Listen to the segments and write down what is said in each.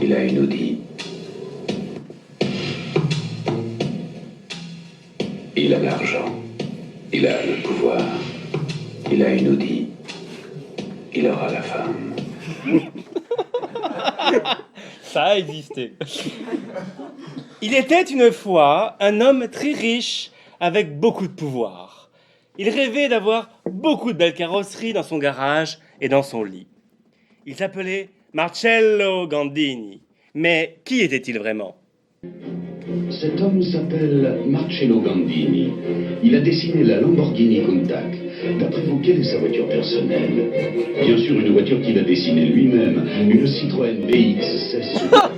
Il a une Audi. Il a l'argent. Il a le pouvoir. Il a une Audi. Il aura la femme. Ça a existé. Il était une fois un homme très riche avec beaucoup de pouvoir. Il rêvait d'avoir beaucoup de belles carrosseries dans son garage et dans son lit. Il s'appelait Marcello Gandini. Mais qui était-il vraiment ? Cet homme s'appelle Marcello Gandini. Il a dessiné la Lamborghini Countach. D'après vous, quelle est sa voiture personnelle? Bien sûr, une voiture qu'il a dessinée lui-même, une Citroën BX 16 Super.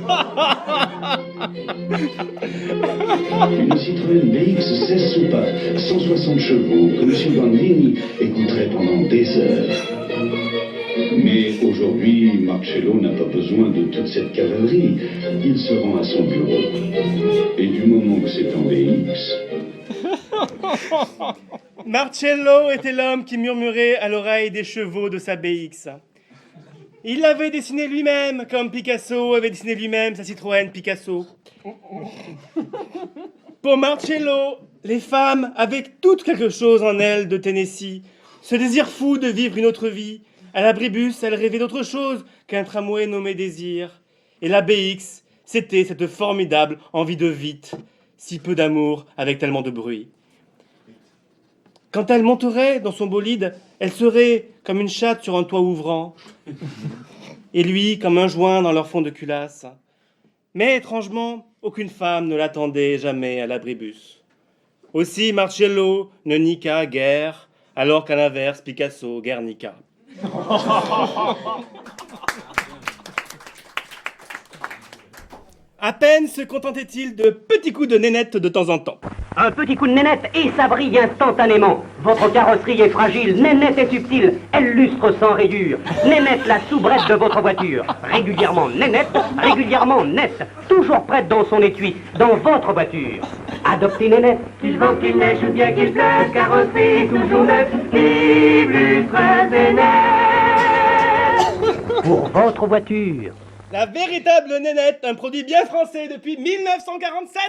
Une Citroën BX 16 Super, 160 chevaux, que M. Gandini écouterait pendant des heures. Mais aujourd'hui, Marcello n'a pas besoin de toute cette cavalerie. Il se rend à son bureau. Et du moment que c'est en BX... Marcello était l'homme qui murmurait à l'oreille des chevaux de sa BX. Il l'avait dessiné lui-même, comme Picasso avait dessiné lui-même sa Citroën Picasso. Pour Marcello, les femmes avaient toutes quelque chose en elles de Tennessee, ce désir fou de vivre une autre vie. À l'abribus, elle rêvait d'autre chose qu'un tramway nommé désir. Et la BX, c'était cette formidable envie de vite, si peu d'amour avec tellement de bruit. Quand elle monterait dans son bolide, elle serait comme une chatte sur un toit ouvrant, et lui comme un joint dans leur fond de culasse. Mais étrangement, aucune femme ne l'attendait jamais à l'abribus. Aussi Marcello ne niqua guère, alors qu'à l'inverse, Picasso guernica. À peine se contentait-il de petits coups de nénette de temps en temps. Un petit coup de nénette et ça brille instantanément. Votre carrosserie est fragile, nénette est subtile, elle lustre sans rayures. Nénette, la soubrette de votre voiture. Régulièrement nénette, régulièrement nette. Toujours prête dans son étui, dans votre voiture. Adoptez nénette. Qu'il vente, qu'il neige ou bien qu'il pleuve, carrosserie toujours neuve, vive lustre et nette. Pour votre voiture. La véritable nénette, un produit bien français depuis 1947.